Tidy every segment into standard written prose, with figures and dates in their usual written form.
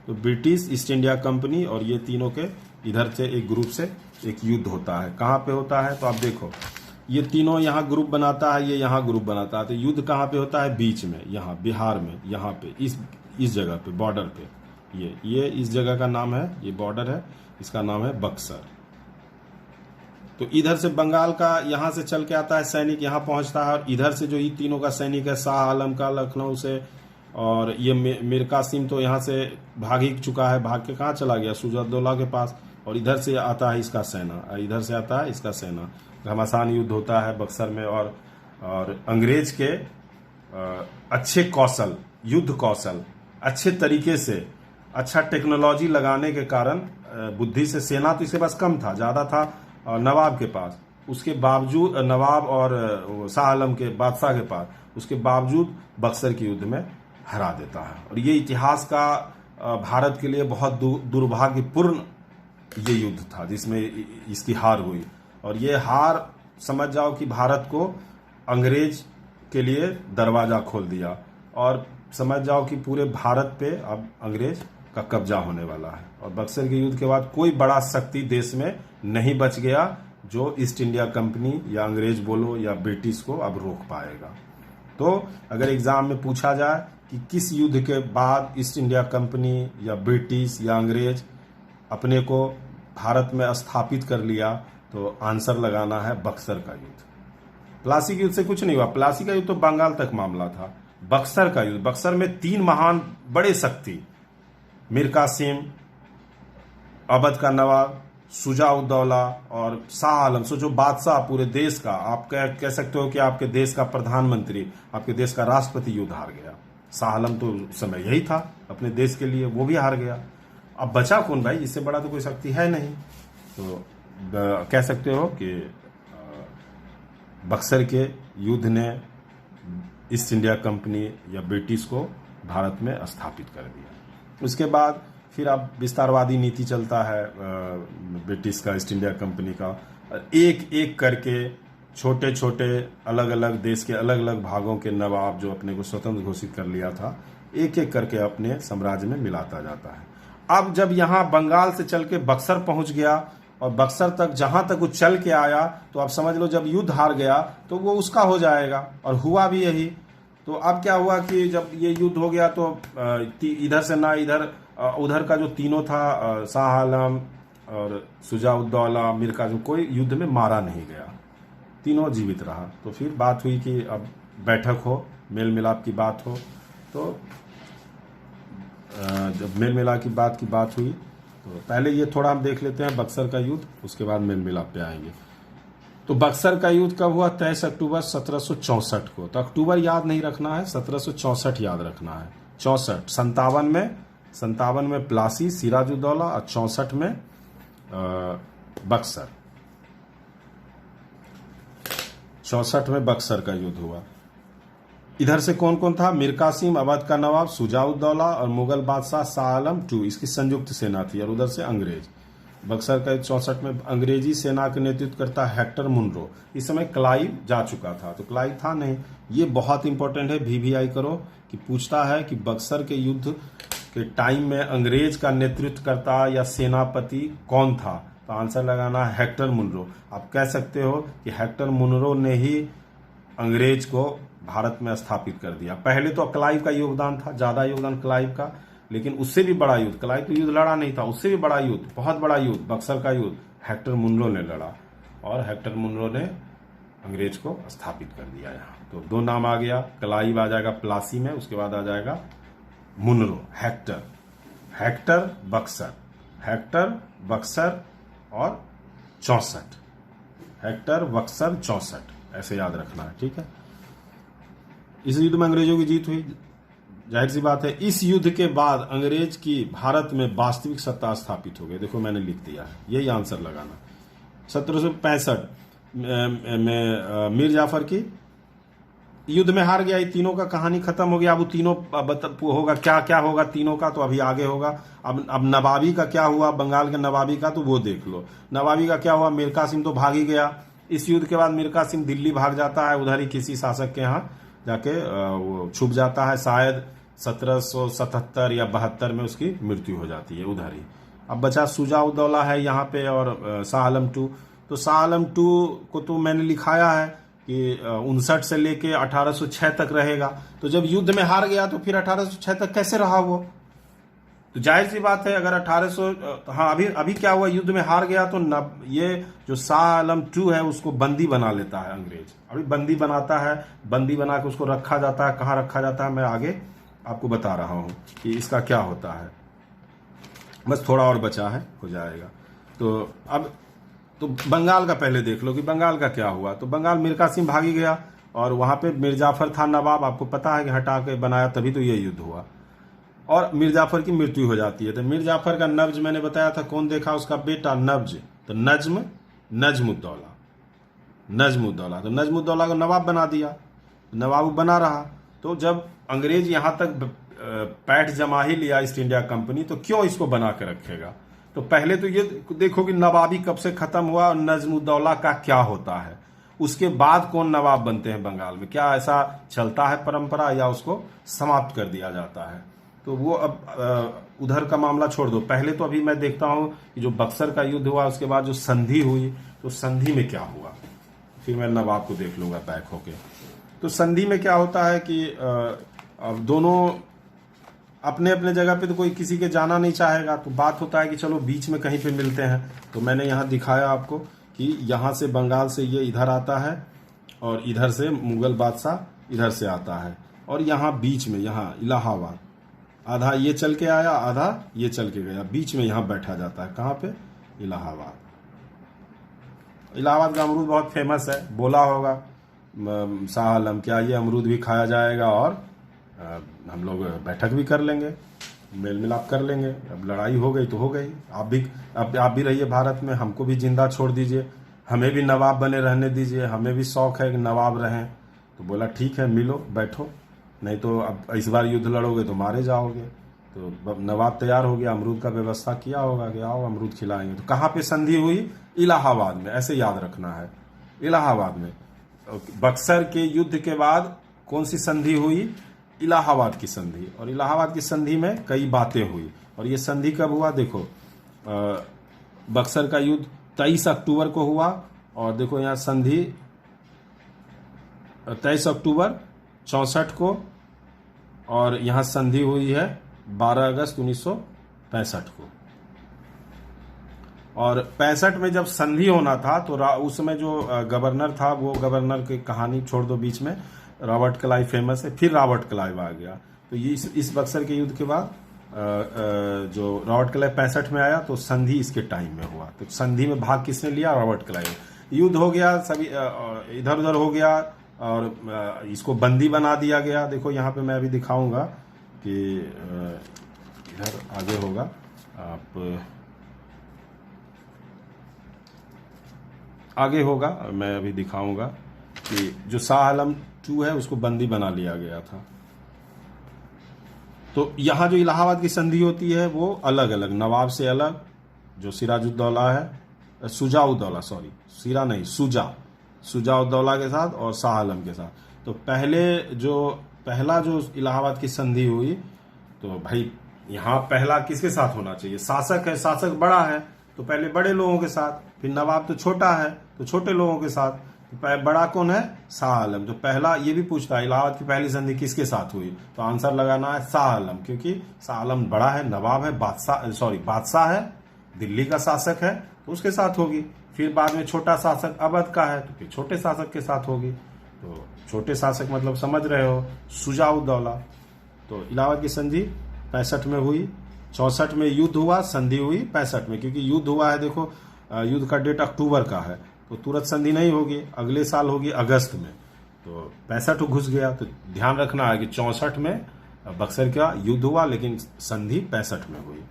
तो British, east India company और ये तीनों के इधर से एक ग्रुप से एक युद्ध होता है। कहाँ पे होता है तो आप देखो, ये तीनों यहाँ ग्रुप बनाता है, ये यहाँ ग्रुप बनाता है। तो युद्ध कहाँ पे होता है? बीच में, यहाँ बिहार में, यहाँ पे इस जगह पे, बॉर्डर पे। ये इस जगह का नाम है, ये बॉर्डर है, इसका नाम है बक्सर। तो इधर से बंगाल का यहाँ से चल के आता है सैनिक, यहाँ पहुंचता है, और इधर से जो ये तीनों का सैनिक है, शाह आलम का लखनऊ से, और ये मीर कासिम तो यहाँ से भाग ही चुका है, भाग के कहाँ चला गया? सुजाउद्दौला के पास। और इधर से आता है इसका सेना, इधर से आता है इसका सेना। घमासान युद्ध होता है बक्सर में, और अंग्रेज के अच्छे कौशल, युद्ध कौशल, अच्छे तरीके से, अच्छा टेक्नोलॉजी लगाने के कारण, बुद्धि से, सेना तो इसके पास कम था, ज्यादा था नवाब के पास, उसके बावजूद, नवाब और शाह आलम के बादशाह के पास, उसके बावजूद बक्सर के युद्ध में हरा देता है। और ये इतिहास का भारत के लिए बहुत दुर्भाग्यपूर्ण ये युद्ध था जिसमें इसकी हार हुई। और ये हार समझ जाओ कि भारत को अंग्रेज के लिए दरवाजा खोल दिया, और समझ जाओ कि पूरे भारत पे अब अंग्रेज का कब्जा होने वाला है। और बक्सर के युद्ध के बाद कोई बड़ा शक्ति देश में नहीं बच गया जो ईस्ट इंडिया कंपनी या अंग्रेज बोलो या ब्रिटिश को अब रोक पाएगा। तो अगर एग्जाम में पूछा जाए कि किस युद्ध के बाद ईस्ट इंडिया कंपनी या ब्रिटिश या अंग्रेज अपने को भारत में स्थापित कर लिया, तो आंसर लगाना है बक्सर का युद्ध। प्लासी के युद्ध से कुछ नहीं हुआ, प्लासी का युद्ध तो बंगाल तक मामला था। बक्सर का युद्ध, बक्सर में 3 महान बड़े शक्ति, मीर कासिम, अवध का नवाब सुजाउद्दौला और शाह आलम, सो जो बादशाह पूरे देश का, आप कह सकते हो कि आपके देश का प्रधानमंत्री, आपके देश का राष्ट्रपति युद्ध हार गया। शाह आलम तो उस समय यही था अपने देश के लिए, वो भी हार गया। अब बचा कौन भाई? इससे बड़ा तो कोई शक्ति है नहीं। तो कह सकते हो कि बक्सर के युद्ध ने ईस्ट इंडिया कंपनी या ब्रिटिश को भारत में स्थापित कर दिया। उसके बाद फिर अब विस्तारवादी नीति चलता है ब्रिटिश का, ईस्ट इंडिया कंपनी का, एक एक करके छोटे छोटे अलग अलग देश के अलग अलग भागों के नवाब जो अपने को स्वतंत्र घोषित कर लिया था, एक एक करके अपने साम्राज्य में मिलाता जाता है। अब जब यहाँ बंगाल से चल के बक्सर पहुंच गया, और बक्सर तक जहां तक वो चल के आया, तो आप समझ लो जब युद्ध हार गया तो वो उसका हो जाएगा, और हुआ भी यही। तो अब क्या हुआ कि जब ये युद्ध हो गया तो इधर से ना उधर का जो तीनों था, शाह आलम और सुजाउद्दौला, मीर कासिम, कोई युद्ध में मारा नहीं गया, तीनों जीवित रहा। तो फिर बात हुई कि अब बैठक हो, मेल मिलाप की बात हो। तो जब मेल मिलाप की बात हुई, तो पहले ये थोड़ा हम देख लेते हैं बक्सर का युद्ध, उसके बाद मेल मिलाप पे आएंगे। तो बक्सर का युद्ध कब हुआ? 23 अक्टूबर 1764 को। तो अक्टूबर याद नहीं रखना है, 1764 याद रखना है। 64, 57 में प्लासी सिराजुद्दौला, और 64 में बक्सर, 64 में बक्सर का युद्ध हुआ। इधर से कौन कौन था? मीर कासिम, अवध का नवाब सुजाउद्दौला और मुगल बादशाह शाह आलम II, इसकी संयुक्त सेना थी, और उधर से अंग्रेज। बक्सर का 64 में अंग्रेजी सेना का नेतृत्व करता हेक्टर मुनरो। इस समय क्लाइव जा चुका था, तो क्लाइव था नहीं। ये बहुत इंपॉर्टेंट है, VVI करो कि पूछता है कि बक्सर के युद्ध के टाइम में अंग्रेज का नेतृत्व करता या सेनापति कौन था? तो आंसर लगाना है हेक्टर मुनरो। आप कह सकते हो कि हेक्टर मुनरो ने ही अंग्रेज को भारत में स्थापित कर दिया। पहले तो क्लाइव का योगदान था, ज्यादा योगदान क्लाइव का, लेकिन उससे भी बड़ा युद्ध, क्लाइव तो युद्ध लड़ा नहीं था, उससे भी बड़ा युद्ध, बहुत बड़ा युद्ध, बक्सर का युद्ध हेक्टर मुनरो ने लड़ा, और हेक्टर मुनरो ने अंग्रेज को स्थापित कर दिया यहाँ। तो 2 नाम आ गया, क्लाइव आ जाएगा प्लासी में, उसके बाद आ जाएगा मुनरो। हेक्टर बक्सर और 64, हेक्टर बक्सर 64, ऐसे याद रखना है, ठीक है। इस युद्ध में अंग्रेजों की जीत हुई, जाहिर सी बात है। इस युद्ध के बाद अंग्रेज की भारत में वास्तविक सत्ता स्थापित हो गई। देखो मैंने लिख दिया है, यही आंसर लगाना। 1765 में मीर जाफर की युद्ध में हार गया, ये तीनों का कहानी खत्म हो गया। अब वो तीनों होगा क्या होगा तीनों का, तो अभी आगे होगा। अब नवाबी का क्या हुआ, बंगाल के नवाबी का, तो वो देख लो। नवाबी का क्या हुआ, मीर कासिम तो भाग ही गया। इस युद्ध के बाद मीर कासिम दिल्ली भाग जाता है, उधर ही किसी शासक के यहाँ जाके वो छुप जाता है शायद, 1777 या 72 में उसकी मृत्यु हो जाती है उधर ही। अब बचा शुजा-उद-दौला है यहाँ पे और शाह आलम टू। तो शाह आलम टू को तो मैंने लिखाया है कि 59 से लेके 1806 तक रहेगा। तो जब युद्ध में हार गया तो फिर 1806 तक कैसे रहा वो? तो जाहिर सी बात है, अगर 1800 हाँ अभी क्या हुआ, युद्ध में हार गया तो ये जो शाह आलम टू है उसको बंदी बना लेता है अंग्रेज। अभी बंदी बनाता है, बंदी बना के उसको रखा जाता है। कहाँ रखा जाता है मैं आगे आपको बता रहा हूँ कि इसका क्या होता है। बस थोड़ा और बचा है, हो जाएगा। तो अब तो बंगाल का पहले देख लो कि बंगाल का क्या हुआ। तो बंगाल मीर कासिम भागी गया और वहां पे मीर जाफर था नवाब, आपको पता है कि हटा के बनाया, तभी तो ये युद्ध हुआ और मीर जाफर की मृत्यु हो जाती है। तो मीर जाफर का नब्ज मैंने बताया था, कौन देखा, उसका बेटा नब्ज। तो नजमुद्दौला। तो नजमुद्दौला को नवाब बना दिया, नवाब बना रहा। तो जब अंग्रेज यहां तक पैठ जमा ही लिया ईस्ट इंडिया कंपनी, तो क्यों इसको बना के रखेगा? तो पहले तो ये देखो कि नवाबी कब से खत्म हुआ और नजमुद्दौला का क्या होता है, उसके बाद कौन नवाब बनते हैं बंगाल में, क्या ऐसा चलता है परंपरा या उसको समाप्त कर दिया जाता है? तो वो अब उधर का मामला छोड़ दो। पहले तो अभी मैं देखता हूं कि जो बक्सर का युद्ध हुआ उसके बाद जो संधि हुई, तो संधि में क्या हुआ, फिर मैं नवाब को देख लूंगा बैक होके। तो संधि में क्या होता है कि अब दोनों अपने अपने जगह पे, तो कोई किसी के जाना नहीं चाहेगा, तो बात होता है कि चलो बीच में कहीं पे मिलते हैं। तो मैंने यहाँ दिखाया आपको कि यहाँ से बंगाल से ये इधर आता है और इधर से मुगल बादशाह इधर से आता है और यहाँ बीच में, यहाँ इलाहाबाद, आधा ये चल के आया, आधा ये चल के गया, बीच में यहाँ बैठा जाता है। कहाँ पे? इलाहाबाद। इलाहाबाद का अमरूद बहुत फेमस है, बोला होगा शाह आलम, क्या ये अमरूद भी खाया जाएगा और हम लोग बैठक भी कर लेंगे, मेल मिलाप कर लेंगे। अब लड़ाई हो गई तो हो गई। आप भी रहिए भारत में, हमको भी जिंदा छोड़ दीजिए, हमें भी नवाब बने रहने दीजिए, हमें भी शौक है कि नवाब रहें। तो बोला ठीक है, मिलो बैठो, नहीं तो अब इस बार युद्ध लड़ोगे तो मारे जाओगे। तो नवाब तैयार हो गया, अमरूद का व्यवस्था किया होगा कि आओ अमरूद खिलाएंगे। तो कहाँ पे संधि हुई? इलाहाबाद में, ऐसे याद रखना है, इलाहाबाद में। बक्सर के युद्ध के बाद कौन सी संधि हुई? इलाहाबाद की संधि। और इलाहाबाद की संधि में कई बातें हुई। और ये संधि कब हुआ? देखो, बक्सर का युद्ध 23 अक्टूबर को हुआ और देखो यहाँ संधि 23 अक्टूबर 64 को, और यहाँ संधि हुई है 12 अगस्त 1965 को। और 65 में जब संधि होना था तो उस समय जो गवर्नर था, वो गवर्नर की कहानी छोड़ दो बीच में, रॉबर्ट क्लाइव फेमस है। फिर रॉबर्ट क्लाइव आ गया। तो ये इस बक्सर के युद्ध के बाद जो रॉबर्ट क्लाइव 65 में आया, तो संधि इसके टाइम में हुआ। तो संधि में भाग किसने लिया? Robert Clive. युद्ध हो गया, सभी इधर उधर हो गया और इसको बंदी बना दिया गया। देखो यहाँ पे मैं अभी दिखाऊंगा कि इधर आगे होगा, आप आगे होगा, मैं अभी दिखाऊंगा कि जो शाह आलम टू है उसको बंदी बना लिया गया था। तो यहाँ जो इलाहाबाद की संधि होती है वो अलग अलग, नवाब से अलग, जो सिराजुद्दौला है, शुजा-उद-दौला, सॉरी सिरा नहीं, शुजा-उद-दौला के साथ और शाह आलम के साथ। तो पहला जो इलाहाबाद की संधि हुई, तो भाई यहाँ पहला किसके साथ होना चाहिए? शासक है, शासक बड़ा है तो पहले बड़े लोगों के साथ, फिर नवाब तो छोटा है तो छोटे लोगों के साथ। तो बड़ा कौन है? शाह आलम। तो पहला ये भी पूछता है इलाहाबाद की पहली संधि किसके साथ हुई, तो आंसर लगाना है शाह आलम, क्योंकि शाह आलम बड़ा है, नवाब है, बादशाह है, दिल्ली का शासक है, तो उसके साथ होगी। फिर बाद में छोटा शासक अवध का है तो फिर छोटे शासक के साथ होगी। तो छोटे शासक मतलब समझ रहे हो, शुजा-उद-दौला। तो इलाहाबाद की संधि 65 में हुई, 64 में युद्ध हुआ, संधि हुई 65 में, क्योंकि युद्ध हुआ है, देखो युद्ध का डेट अक्टूबर का है, तो तुरंत संधि नहीं होगी, अगले साल होगी अगस्त में। तो 65 घुस गया। तो ध्यान रखना है कि 64 में बक्सर का युद्ध हुआ लेकिन संधि 65 में हुई।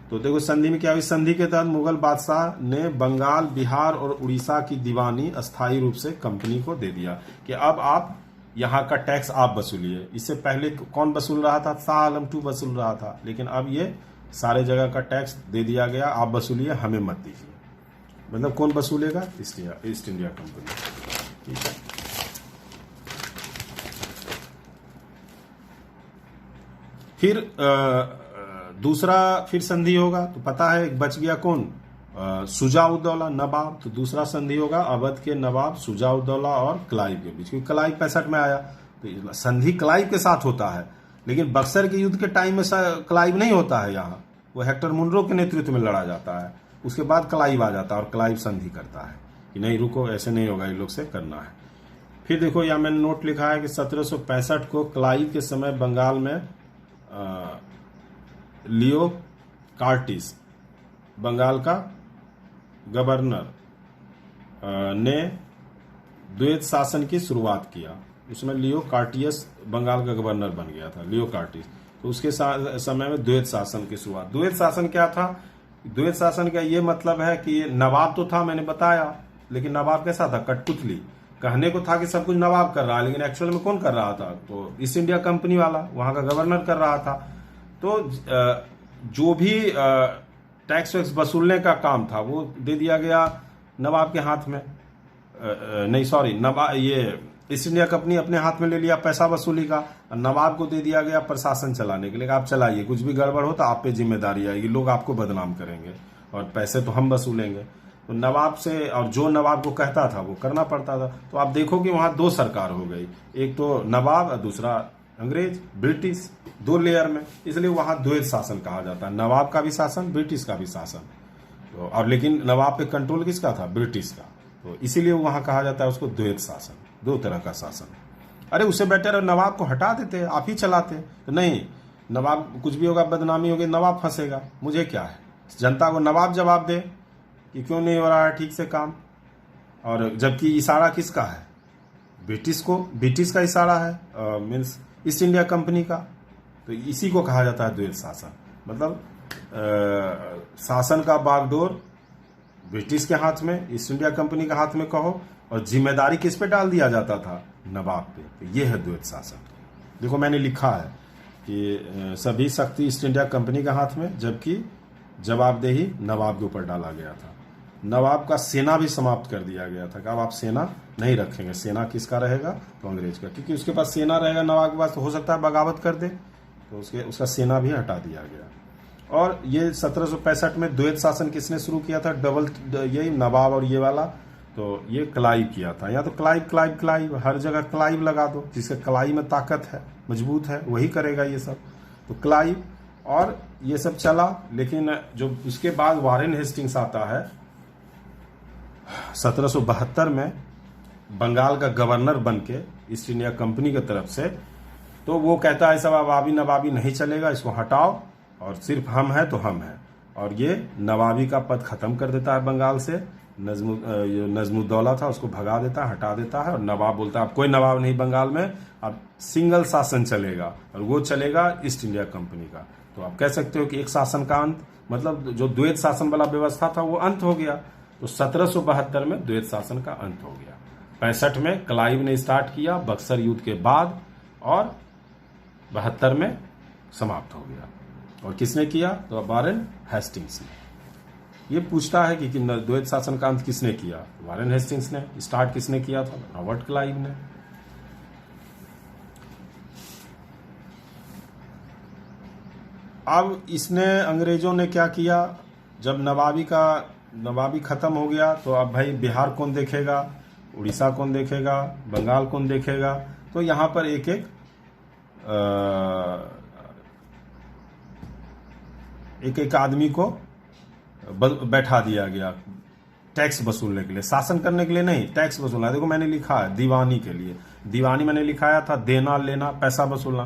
तो देखो संधि में क्या हुई? संधि के तहत मुगल बादशाह ने बंगाल, बिहार और उड़ीसा की दीवानी अस्थायी रूप से कंपनी को दे दिया कि अब आप यहाँ का टैक्स आप वसूलिए। इससे पहले कौन वसूल रहा था? शाह आलम टू वसूल रहा था, लेकिन अब ये सारे जगह का टैक्स दे दिया गया, आप वसूलिए, हमें मत दीजिए। मतलब कौन वसूलेगा? East India company. ठीक है। फिर दूसरा फिर संधि होगा, तो पता है बच गया कौन, शुजा-उद-दौला नवाब। तो दूसरा संधि होगा अवध के नवाब शुजा-उद-दौला और क्लाइव के बीच, क्योंकि क्लाइव 65 में आया, तो संधि क्लाइव के साथ होता है। लेकिन बक्सर के युद्ध के टाइम में क्लाइव नहीं होता है, यहाँ वो हेक्टर मुनरो के नेतृत्व में लड़ा जाता है। उसके बाद क्लाइव आ जाता है और क्लाइव संधि करता है कि नहीं रुको, ऐसे नहीं होगा, इन लोग से करना है। फिर देखो यहाँ मैंने नोट लिखा है कि 1765 को क्लाइव के समय बंगाल में लियो कार्टिस, बंगाल का गवर्नर, ने द्वैत शासन की शुरुआत किया। उसमें लियो कार्टियस बंगाल का गवर्नर बन गया था, लियो कार्टिस। तो उसके समय में द्वैत शासन की शुरुआत। द्वैत शासन क्या था? द्वैत शासन का ये मतलब है कि नवाब तो था, मैंने बताया, लेकिन नवाब कैसा था? कठपुतली। कहने को था कि सब कुछ नवाब कर रहा है, लेकिन एक्चुअल में कौन कर रहा था? तो ईस्ट इंडिया कंपनी वाला, वहां का गवर्नर कर रहा था। तो जो भी टैक्स वैक्स वसूलने का काम था वो दे दिया गया नवाब के हाथ में। नहीं सॉरी, नवाब ये ईस्ट इंडिया कंपनी अपने हाथ में ले लिया पैसा वसूली का, और नवाब को दे दिया गया प्रशासन चलाने के लिए। आप चलाइए, कुछ भी गड़बड़ हो तो आप पे जिम्मेदारी आएगी, लोग आपको बदनाम करेंगे और पैसे तो हम वसूलेंगे। तो नवाब से, और जो नवाब को कहता था वो करना पड़ता था। तो आप देखो कि वहां दो सरकार हो गई, एक तो नवाब और दूसरा अंग्रेज, ब्रिटिश, दो लेयर में। इसलिए वहां द्वैत शासन कहा जाता है, नवाब का भी शासन, ब्रिटिश का भी शासन। तो और लेकिन नवाब पे कंट्रोल किसका था? ब्रिटिश का। तो इसीलिए वहां कहा जाता है उसको द्वैत शासन, दो तरह का शासन। अरे उससे बेटर नवाब को हटा देते, आप ही चलाते। तो नहीं, नवाब कुछ भी होगा, बदनामी होगी, नवाब फंसेगा, मुझे क्या है। जनता को नवाब जवाब दे कि क्यों नहीं हो रहा है ठीक से काम। और जबकि इशारा किसका है? ब्रिटिश को, ब्रिटिश का इशारा है, मीन्स ईस्ट इंडिया कंपनी का। तो इसी को कहा जाता है द्वैत शासन। मतलब शासन का बागडोर ब्रिटिश के हाथ में, ईस्ट इंडिया कंपनी के हाथ में कहो, और जिम्मेदारी किस पे डाल दिया जाता था? नवाब पे। तो ये है द्वैत शासन। देखो मैंने लिखा है कि सभी शक्ति ईस्ट इंडिया कंपनी के हाथ में, जबकि जवाबदेही नवाब के ऊपर डाला गया था। नवाब का सेना भी समाप्त कर दिया गया था कि अब आप सेना नहीं रखेंगे। सेना किसका रहेगा? तो अंग्रेज का, क्योंकि उसके पास सेना रहेगा नवाब के पास, तो हो सकता है बगावत कर दे, तो उसका सेना भी हटा दिया गया। और ये 1765 में द्वैत शासन किसने शुरू किया था? डबल, यही नवाब और ये वाला, तो ये क्लाइव किया था। या तो क्लाइव क्लाइव क्लाइव, हर जगह क्लाइव लगा दो, जिसके क्लाइव में ताकत है, मजबूत है, वही करेगा ये सब। तो क्लाइव और ये सब चला। लेकिन जो उसके बाद वारेन हेस्टिंग्स आता है 1772 में, बंगाल का गवर्नर बन के ईस्ट इंडिया कंपनी की तरफ से, तो वो कहता है सब अवाबी नवाबी नहीं चलेगा, इसको हटाओ, और सिर्फ हम हैं तो हम हैं। और ये नवाबी का पद खत्म कर देता है बंगाल से। नजमुद्दौला था, उसको भगा देता है, हटा देता है, और नवाब बोलता है अब कोई नवाब नहीं बंगाल में, अब सिंगल शासन चलेगा, और वो चलेगा ईस्ट इंडिया कंपनी का। तो आप कह सकते हो कि एक शासन का अंत, मतलब जो द्वैत शासन वाला व्यवस्था था वो अंत हो गया। तो 1772 में द्वैत शासन का अंत हो गया। 65 में क्लाइव ने स्टार्ट किया बक्सर युद्ध के बाद, और 72 में समाप्त हो गया। और किसने किया? तो वारेन हेस्टिंग्स ने। ये पूछता है कि द्वैत शासन का अंत किसने किया? वारेन हेस्टिंग्स ने। स्टार्ट किसने किया था? रॉबर्ट क्लाइव ने। अब इसने, अंग्रेजों ने क्या किया, जब नवाबी खत्म हो गया, तो अब भाई बिहार कौन देखेगा, उड़ीसा कौन देखेगा, बंगाल कौन देखेगा। तो यहां पर एक एक आदमी को बैठा दिया गया टैक्स वसूलने के लिए, शासन करने के लिए नहीं, टैक्स वसूलना। देखो मैंने लिखा है दीवानी के लिए। दीवानी मैंने लिखाया था देना लेना, पैसा वसूलना।